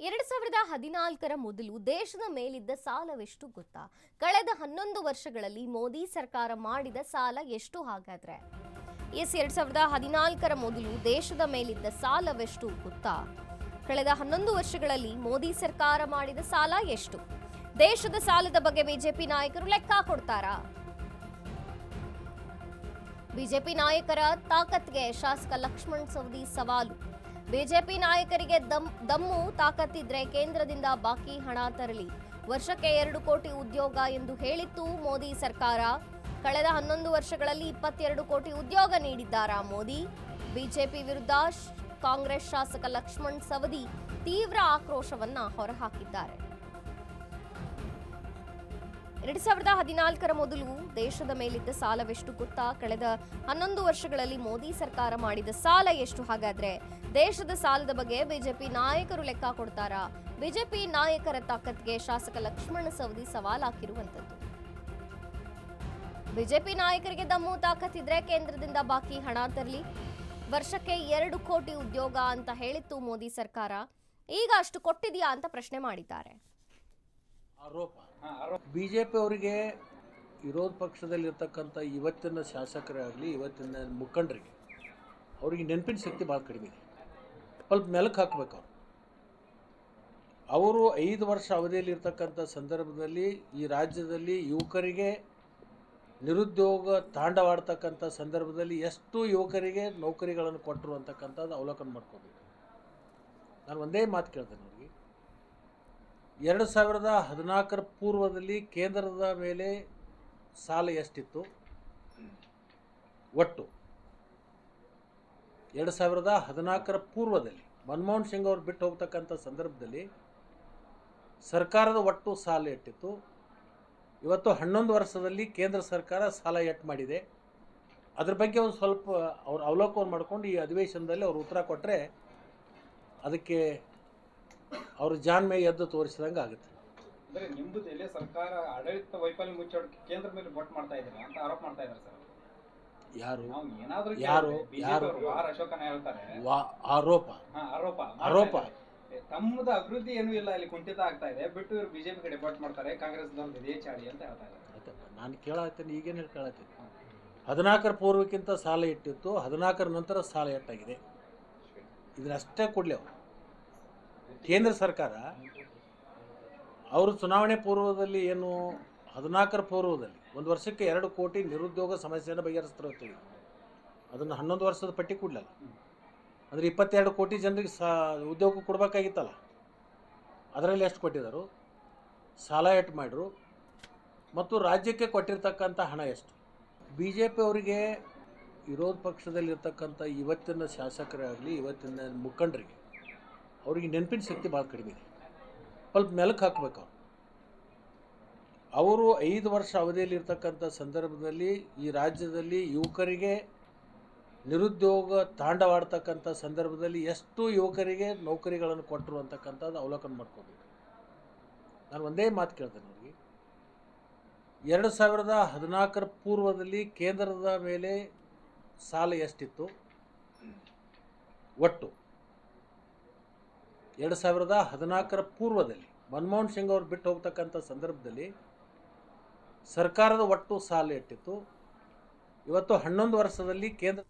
2014ರ ಮೊದಲು ದೇಶದ ಮೇಲಿದ್ದ ಸಾಲವೆಷ್ಟು ಗೊತ್ತಾ? ಕಳೆದ 11 ವರ್ಷಗಳಲ್ಲಿ ಮೋದಿ ಸರ್ಕಾರ ಮಾಡಿದ ಸಾಲ ಎಷ್ಟು ಹಾಗಾದ್ರೆ? 2014ರ ಮೊದಲು ದೇಶದ ಮೇಲಿದ್ದ ಸಾಲವೆಷ್ಟು ಗೊತ್ತಾ? ಕಳೆದ 11 ವರ್ಷಗಳಲ್ಲಿ ಮೋದಿ ಸರ್ಕಾರ ಮಾಡಿದ ಸಾಲ ಎಷ್ಟು? ದೇಶದ ಸಾಲದ ಬಗ್ಗೆ ಬಿಜೆಪಿ ನಾಯಕರು ಲೆಕ್ಕ ಕೊಡ್ತಾರಾ? ಬಿಜೆಪಿ ನಾಯಕರ ತಾಕತ್ಗೆ ಶಾಸಕ ಲಕ್ಷ್ಮಣ್ ಸವದಿ ಸವಾಲು. ಬಿಜೆಪಿ ನಾಯಕರಿಗೆ ದಮ್ಮು ತಾಕತ್ತಿದ್ರೆ ಕೇಂದ್ರದಿಂದ ಬಾಕಿ ಹಣ ತರಲಿ. ವರ್ಷಕ್ಕೆ 2 ಕೋಟಿ ಉದ್ಯೋಗ ಎಂದು ಹೇಳಿತ್ತು ಮೋದಿ ಸರ್ಕಾರ. ಕಳೆದ 11 ವರ್ಷಗಳಲ್ಲಿ 22 ಕೋಟಿ ಉದ್ಯೋಗ ನೀಡಿದ್ದಾರಾ ಮೋದಿ? ಬಿಜೆಪಿ ವಿರುದ್ಧ ಕಾಂಗ್ರೆಸ್ ಶಾಸಕ ಲಕ್ಷ್ಮಣ್ ಸವದಿ ತೀವ್ರ ಆಕ್ರೋಶವನ್ನ ಹೊರಹಾಕಿದ್ದಾರೆ. 2014ರ ಮೊದಲು ದೇಶದ ಮೇಲಿದ್ದ ಸಾಲವೆಷ್ಟು ಗೊತ್ತಾ? ಕಳೆದ 11 ವರ್ಷಗಳಲ್ಲಿ ಮೋದಿ ಸರ್ಕಾರ ಮಾಡಿದ ಸಾಲ ಎಷ್ಟು ಹಾಗಾದ್ರೆ? ದೇಶದ ಸಾಲದ ಬಗ್ಗೆ ಬಿಜೆಪಿ ನಾಯಕರು ಲೆಕ್ಕ ಕೊಡ್ತಾರಾ? ಬಿಜೆಪಿ ನಾಯಕರ ತಾಕತ್ಗೆ ಶಾಸಕ ಲಕ್ಷ್ಮಣ ಸವದಿ ಸವಾಲ್ ಹಾಕಿರುವಂತದ್ದು. ಬಿಜೆಪಿ ನಾಯಕರಿಗೆ ದಮ್ಮು ತಾಕತ್ತಿದ್ರೆ ಕೇಂದ್ರದಿಂದ ಬಾಕಿ ಹಣ ತರಲಿ. ವರ್ಷಕ್ಕೆ 2 ಕೋಟಿ ಉದ್ಯೋಗ ಅಂತ ಹೇಳಿತ್ತು ಮೋದಿ ಸರ್ಕಾರ. ಈಗ ಅಷ್ಟು ಕೊಟ್ಟಿದೆಯಾ ಅಂತ ಪ್ರಶ್ನೆ ಮಾಡಿದ್ದಾರೆ. ಬಿಜೆಪಿ ಅವರಿಗೆ ವಿರೋಧ ಪಕ್ಷದಲ್ಲಿರ್ತಕ್ಕಂಥ ಇವತ್ತಿನ ಶಾಸಕರಾಗಲಿ ಇವತ್ತಿನ ಮುಖಂಡರಿಗೆ ಅವರಿಗೆ ನೆನಪಿನ ಶಕ್ತಿ ಭಾಳ ಕಡಿಮೆ ಇದೆ. ಸ್ವಲ್ಪ ಮೆಲುಕು ಹಾಕಬೇಕು. ಅವರು 5 ವರ್ಷ ಅವಧಿಯಲ್ಲಿರ್ತಕ್ಕಂಥ ಸಂದರ್ಭದಲ್ಲಿ ಈ ರಾಜ್ಯದಲ್ಲಿ ಯುವಕರಿಗೆ ನಿರುದ್ಯೋಗ ತಾಂಡವಾಡ್ತಕ್ಕಂಥ ಸಂದರ್ಭದಲ್ಲಿ ಎಷ್ಟು ಯುವಕರಿಗೆ ನೌಕರಿಗಳನ್ನು ಕೊಟ್ಟರು ಅಂತಕ್ಕಂಥದ್ದು ಅವಲೋಕನ ಮಾಡ್ಕೋಬೇಕು. ನಾನು ಒಂದೇ ಮಾತು ಕೇಳ್ತೇನೆ ಅವ್ರಿಗೆ. 2014ರ ಪೂರ್ವದಲ್ಲಿ ಕೇಂದ್ರದ ಮೇಲೆ ಸಾಲ ಎಷ್ಟಿತ್ತು ಒಟ್ಟು? 2014ರ ಪೂರ್ವದಲ್ಲಿ ಮನಮೋಹನ್ ಸಿಂಗ್ ಅವರು ಬಿಟ್ಟು ಹೋಗ್ತಕ್ಕಂಥ ಸಂದರ್ಭದಲ್ಲಿ ಸರ್ಕಾರದ ಒಟ್ಟು ಸಾಲ ಎಷ್ಟಿತ್ತು? ಇವತ್ತು 11 ವರ್ಷದಲ್ಲಿ ಕೇಂದ್ರ ಸರ್ಕಾರ ಸಾಲ ಎಷ್ಟು ಮಾಡಿದೆ? ಅದ್ರ ಬಗ್ಗೆ ಒಂದು ಸ್ವಲ್ಪ ಅವ್ರು ಅವಲೋಕನ ಮಾಡ್ಕೊಂಡು ಈ ಅಧಿವೇಶನದಲ್ಲಿ ಅವರು ಉತ್ತರ ಕೊಟ್ಟರೆ ಅದಕ್ಕೆ ಅವರು ಜಾನ್ಮೆ ಎದ್ದು ತೋರಿಸಿದಂಗೆ ಆಗುತ್ತೆ. ಅಂದರೆ ನಿಮ್ಮದು ಸರ್ಕಾರ ಆಡಳಿತ ವೈಫಲ್ಯ ಮುಚ್ಚೋಕೆ ಕೇಂದ್ರ ಮೇಲೆ ಬೊಟ್ಟು ಮಾಡ್ತಾ ಇದ್ದಾರೆ ಅಂತ ಆರೋಪ ಮಾಡ್ತಾ ಇದ್ದಾರೆ ಸರ್. ಯಾರು ಯಾರು ಯಾರು ಆರ್ ಅಶೋಕನ ಹೇಳ್ತಾರೆ ಆರೋಪ ತಮ್ಮದ ಅಭಿವೃದ್ಧಿ ಏನೂ ಇಲ್ಲ, ಇಲ್ಲಿ ಕುಂಠಿತ ಆಗ್ತಾ ಇದೆ, ಬಿಟ್ಟು ಇವರು ಬಿಜೆಪಿ ಕಡೆ ಬೊಟ್ಟು ಮಾಡ್ತಾರೆ, ಕಾಂಗ್ರೆಸ್ ಇದೇ ಚಾಳಿ ಅಂತ ಹೇಳ್ತಾ ಇದ್ದಾರೆ. ನಾನು ಕೇಳತ್ತೀನಿ, ಈಗೇನು ಕೇಳತ್ತೀನಿ. 14ರ ಪೂರ್ವಕ್ಕಿಂತ ಸಾಲ ಇಟ್ಟಿತ್ತು, 14ರ ನಂತರ ಸಾಲ ಎಟ್ಟಾಗಿದೆ ಇದನ್ನಷ್ಟೇ ಕೊಡಲಿ. ಅವರು ಕೇಂದ್ರ ಸರ್ಕಾರ ಅವರು ಚುನಾವಣೆ ಪೂರ್ವದಲ್ಲಿ ಏನು 14ರ ಪೂರ್ವದಲ್ಲಿ 1 ವರ್ಷಕ್ಕೆ 2 ಕೋಟಿ ನಿರುದ್ಯೋಗ ಸಮಸ್ಯೆಯನ್ನು ಬಗೆಹರಿಸ್ತಿರ್ತೀವಿ. ಅದನ್ನು 11 ವರ್ಷದ ಪಟ್ಟಿ ಕೊಡಲಿಲ್ಲ. ಅಂದರೆ 22 ಕೋಟಿ ಜನರಿಗೆ ಉದ್ಯೋಗ ಕೊಡಬೇಕಾಗಿತ್ತಲ್ಲ. ಅದರಲ್ಲಿ ಎಷ್ಟು ಕೊಟ್ಟಿದ್ದರು? ಸಾಲ ಎಷ್ಟು ಮಾಡಿದ್ರು? ಮತ್ತು ರಾಜ್ಯಕ್ಕೆ ಕೊಟ್ಟಿರ್ತಕ್ಕಂಥ ಹಣ ಎಷ್ಟು? ಬಿ ಜೆ ಪಿ ಅವರಿಗೆ ವಿರೋಧ ಪಕ್ಷದಲ್ಲಿರ್ತಕ್ಕಂಥ ಇವತ್ತಿನ ಶಾಸಕರಾಗಲಿ ಇವತ್ತಿನ ಮುಖಂಡರಿಗೆ ಅವರಿಗೆ ನೆನಪಿನ ಶಕ್ತಿ ಭಾಳ ಕಡಿಮೆ ಇದೆ. ಸ್ವಲ್ಪ ಮೆಲುಕು ಹಾಕಬೇಕು. ಅವರು 5 ವರ್ಷ ಅವಧಿಯಲ್ಲಿರ್ತಕ್ಕಂಥ ಸಂದರ್ಭದಲ್ಲಿ ಈ ರಾಜ್ಯದಲ್ಲಿ ಯುವಕರಿಗೆ ನಿರುದ್ಯೋಗ ತಾಂಡವಾಡ್ತಕ್ಕಂಥ ಸಂದರ್ಭದಲ್ಲಿ ಎಷ್ಟು ಯುವಕರಿಗೆ ನೌಕರಿಗಳನ್ನು ಕೊಟ್ಟರು ಅಂತಕ್ಕಂಥದ್ದು ಅವಲೋಕನ ಮಾಡ್ಕೋಬೇಕು. ನಾನು ಒಂದೇ ಮಾತು ಕೇಳ್ತೇನೆ ಅವ್ರಿಗೆ. 2014ರ ಪೂರ್ವದಲ್ಲಿ ಕೇಂದ್ರದ ಮೇಲೆ ಸಾಲ ಎಷ್ಟಿತ್ತು ಒಟ್ಟು? 2014ರ ಪೂರ್ವದಲ್ಲಿ ಮನಮೋಹನ್ ಸಿಂಗ್ ಅವರು ಬಿಟ್ಟು ಹೋಗ್ತಕ್ಕಂಥ ಸಂದರ್ಭದಲ್ಲಿ ಸರ್ಕಾರದ ಒಟ್ಟು ಸಾಲ ಎಷ್ಟಿತ್ತು? ಇವತ್ತು 11 ವರ್ಷದಲ್ಲಿ ಕೇಂದ್ರ